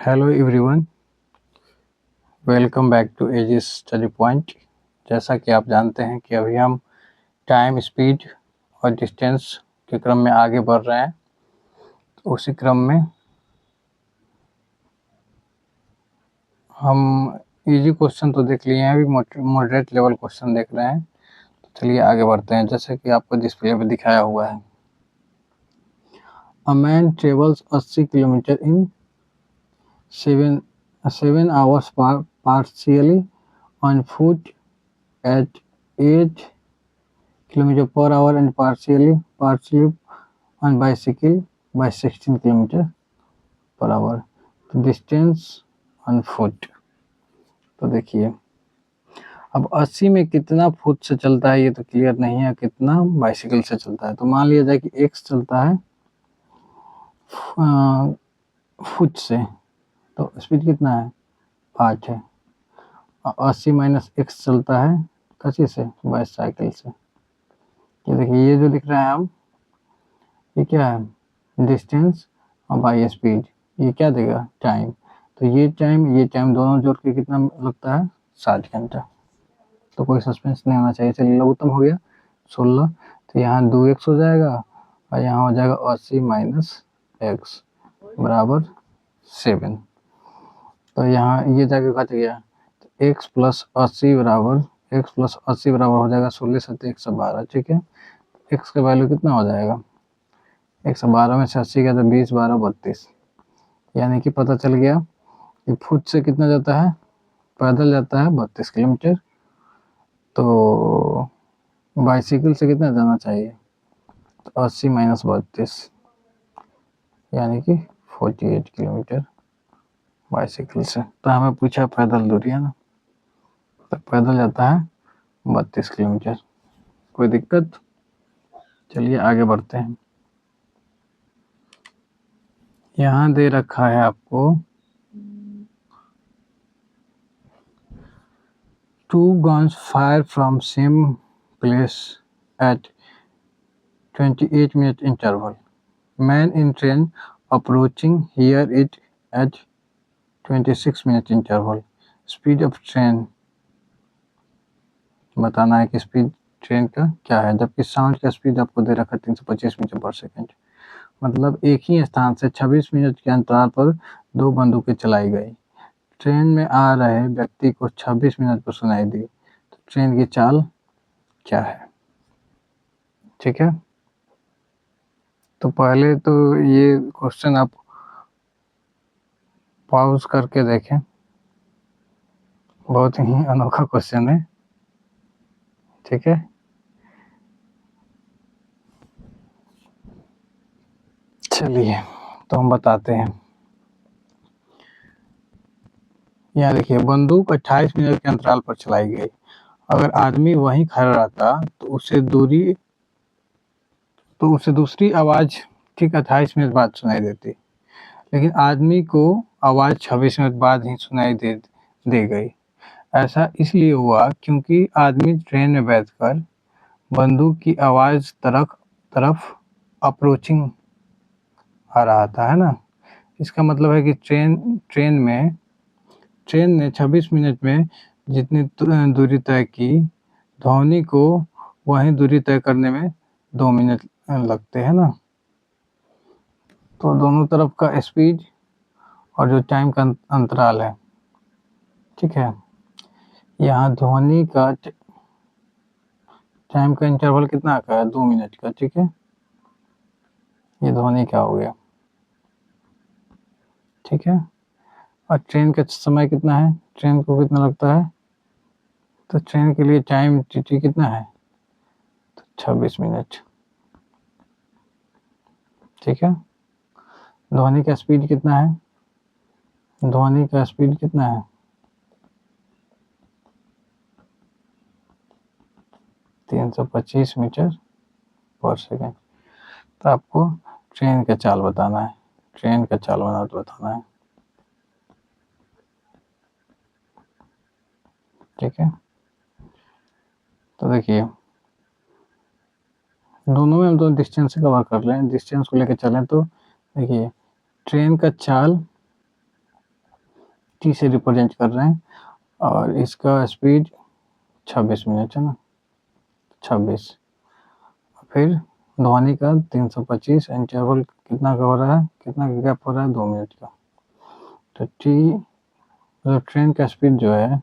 Hello everyone, welcome back to एजिस study point. जैसा कि आप जानते हैं कि अभी हम टाइम, स्पीड और डिस्टेंस के क्रम में आगे बढ़ रहे हैं। तो उसी क्रम में हम इजी क्वेश्चन तो देख लिए हैं, अभी मॉडरेट लेवल क्वेश्चन देख रहे हैं। तो चलिए आगे बढ़ते हैं। जैसे कि आपको डिस्प्ले पे दिखाया हुआ है, a man travels 80 kilometre in 7 hours partially on foot at 8 kilometer per hour and partially on bicycle by 16 kilometer per hour. तो distance on foot, तो देखिए अब 80 में कितना फुट से चलता है ये तो क्लियर नहीं है, कितना बाइसिकल से चलता है। तो मान लिया जाए कि x चलता है फुट से, तो स्पीड कितना है 8 है। 80 माइनस x चलता है कसी से, बाइसाइकिल से। ये देखिए ये जो दिख रहा है हम, ये क्या है डिस्टेंस और बाई स्पीड, ये क्या देगा टाइम। तो ये टाइम दोनों जोड़ के कितना लगता है 60 घंटा। तो कोई सस्पेंस नहीं होना चाहिए। चलिए लघुत्तम हो गया 16, तो यहाँ 2x हो जाएगा और यहाँ हो जाएगा 80 माइनस x बराबर 7। तो यहाँ ये जाके घट गया, तो x प्लस 80 बराबर हो जाएगा 16 7 112। ठीक है, x का वैल्यू कितना हो जाएगा, 112 में से 80 गया तो 20 12 32, यानी कि पता चल गया कि फुट से कितना जाता है, पैदल जाता है 32 किलोमीटर। तो बाइसिकल से कितना जाना चाहिए, तो 80 माइनस 32 यानी कि 48 किलोमीटर बाइसिकल से। तो हमें पूछा पैदल दूरी है ना, तो पैदल जाता है 32 किलोमीटर। कोई दिक्कत। चलिए आगे बढ़ते हैं। यहाँ दे रखा है आपको 2 guns fire from same place at 28-minute interval. Man in train approaching hear it at 26-minute interval. Speed of train बताना है कि स्पीड ट्रेन का क्या है, जबकि साउंड का स्पीड आपको दे रखा है 325 मीटर पर सेकंड। मतलब एक ही स्थान से 26 मिनट के अंतराल पर 2 बंदूकें चलाई गई। ट्रेन में आ रहे व्यक्ति को 26 मिनट पर सुनाई दी। तो ट्रेन की चाल क्या है। ठीक है, तो पहले तो ये क्वेश्चन आप पॉज करके देखें, बहुत ही अनोखा क्वेश्चन है। ठीक है, चलिए तो हम बताते हैं। यहाँ देखिए बंदूक 28 मिनट के अंतराल पर चलाई गई। अगर आदमी वहीं खड़ा रहता तो उसे दूसरी आवाज़ ठीक 28 मिनट बाद सुनाई देती, लेकिन आदमी को आवाज़ 26 मिनट बाद ही सुनाई दे गई। ऐसा इसलिए हुआ क्योंकि आदमी ट्रेन में बैठकर बंदूक की आवाज़ तरफ अप्रोचिंग आ रहा था, है ना। इसका मतलब है कि ट्रेन ने 26 मिनट में जितनी दूरी तय की, ध्वनि को वही दूरी तय करने में 2 मिनट लगते हैं ना। तो दोनों तरफ का स्पीड और जो टाइम का अंतराल है, ठीक है, यहाँ ध्वनि का टाइम का इंटरवल कितना का है 2 मिनट का। ठीक है, ये ध्वनि का हो गया। ठीक है, और ट्रेन का समय कितना है, ट्रेन को कितना लगता है, तो ट्रेन के लिए टाइम टी कितना है, तो 26 मिनट। ठीक है, ध्वनि का स्पीड कितना है, ध्वनि का स्पीड कितना है 325 मीटर पर सेकेंड। तो आपको ट्रेन का चाल बताना है, ट्रेन का चाल बताना है। ठीक है, तो देखिए दोनों में हम तो डिस्टेंस कवर कर लें, डिस्टेंस को लेकर चलें तो देखिए ट्रेन का चाल टी से रिप्रेजेंट कर रहे हैं और इसका स्पीड 26 मिनट है ना, 26। फिर ध्वनि का 325, इंटरवल कितना का हो रहा है, कितना का गैप हो रहा है, 2 मिनट का। तो टी मतलब ट्रेन का स्पीड जो है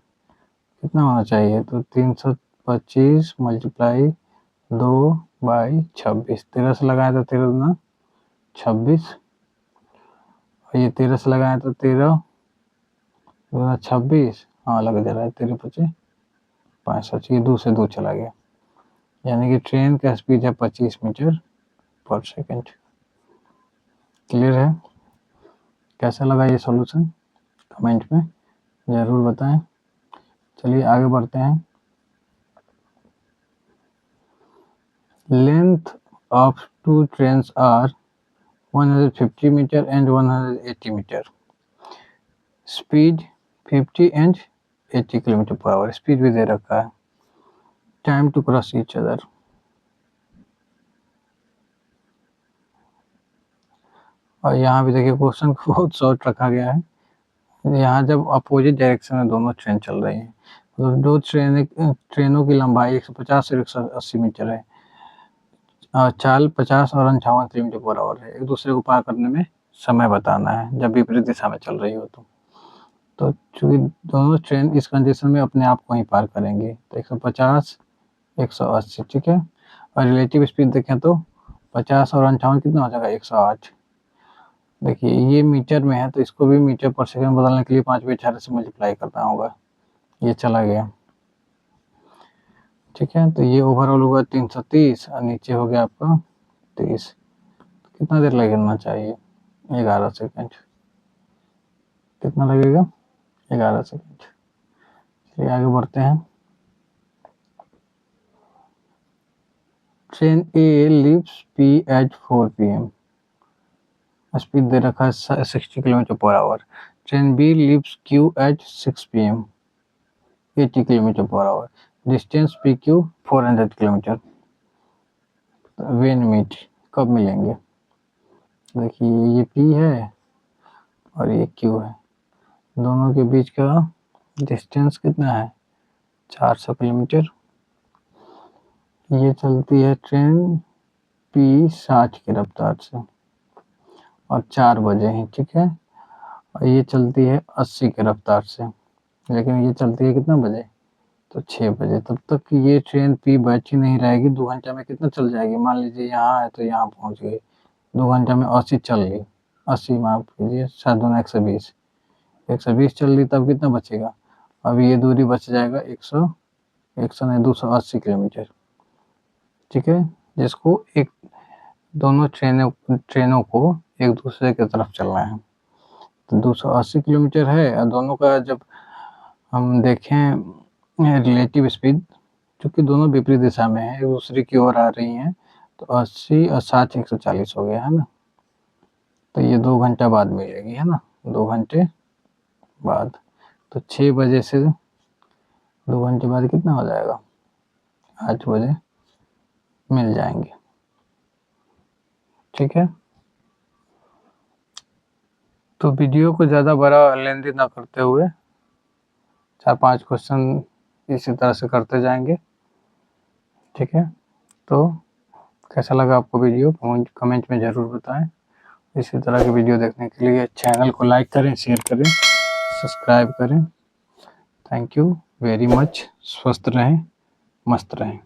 कितना होना चाहिए, तो 325 मल्टीप्लाई 2/26, 13 से लगाए तो 13 दूना 26, और ये 13 से लगाए तो 13 दूना 26, हाँ लग जा रहा है, 13 25 65, ये 2 से 2 चला गया, यानी कि ट्रेन का स्पीड है 25 मीटर पर सेकंड। क्लियर है? कैसा लगा ये सॉल्यूशन कमेंट में ज़रूर बताएं। चलिए आगे बढ़ते हैं। Length of two trains are 150 metre and 180 metre, speed 50 and 80 kilometre per hour, speed भी दे रखा है, time to cross each other. और यहाँ भी देखिए क्वेश्चन को बहुत शॉर्ट रखा गया है। यहाँ जब अपोजिट डायरेक्शन में दोनों ट्रेन चल रही हैं, तो दो ट्रेनों की लंबाई 150 से 180 मीटर है, चाल 50 और 58 किलोमीटर पर आवर है, एक दूसरे को पार करने में समय बताना है जब विपरीत दिशा में चल रही हो तो चूंकि दोनों ट्रेन इस कंडीशन में अपने आप को ही पार करेंगे, तो 150 180, ठीक है। और रिलेटिव स्पीड देखें तो 50 और 58 कितना हो जाएगा, 108। देखिए ये मीटर में है तो इसको भी मीटर पर सेकंड बदलने के लिए 5/18 से मल्टीप्लाई करना होगा, ये चला गया, ठीक है। तो ये ओवरऑल होगा 330 और नीचे हो गया आपका 30। कितना देर लगना चाहिए, 11 सेकंड। कितना लगेगा, 11 सेकंड। चलिए आगे बढ़ते हैं। Train A leaves P at 4 PM, speed दे रखा है 60 kilometre per hour. Train B leaves Q at 6 PM, 80 kilometre per hour, distance PQ 400 kilometre. When meet, कब मिलेंगे, देखिए ये P है और ये Q है, दोनों के बीच का डिस्टेंस कितना है, 400 किलोमीटर। ये चलती है ट्रेन P 60 की रफ्तार से और 4 बजे ही, ठीक है। और ये चलती है 80 की रफ्तार से, लेकिन ये चलती है कितना बजे, तो 6 बजे। तब तक ये ट्रेन P बैठी नहीं रहेगी, 2 घंटा में कितना चल जाएगी, मान लीजिए यहाँ है तो यहाँ पहुँच गई, 2 घंटा में 80 चल गई, 80 माफ कीजिए 7×2 120, 120 चल रही, तब कितना बचेगा, अब ये दूरी बच जाएगा 100 नहीं 280 किलोमीटर, ठीक है। जिसको एक दोनों ट्रेनों को एक दूसरे की तरफ चलना है, तो 280 किलोमीटर है। और दोनों का जब हम देखें रिलेटिव स्पीड, चूँकि दोनों विपरीत दिशा में है, एक दूसरे की ओर आ रही हैं, तो 80 और 60 140 हो गया है ना। तो ये 2 घंटा बाद मिलेगी, है ना, 2 घंटे बाद। तो 6 बजे से 2 घंटे बाद कितना हो जाएगा, 8 बजे मिल जाएंगे, ठीक है। तो वीडियो को ज़्यादा बड़ा लेंथी ना करते हुए 4-5 क्वेश्चन इसी तरह से करते जाएंगे, ठीक है। तो कैसा लगा आपको वीडियो, कमेंट में ज़रूर बताएं। इसी तरह की वीडियो देखने के लिए चैनल को लाइक करें, शेयर करें, सब्सक्राइब करें। Thank you very much. स्वस्थ रहें, मस्त रहें।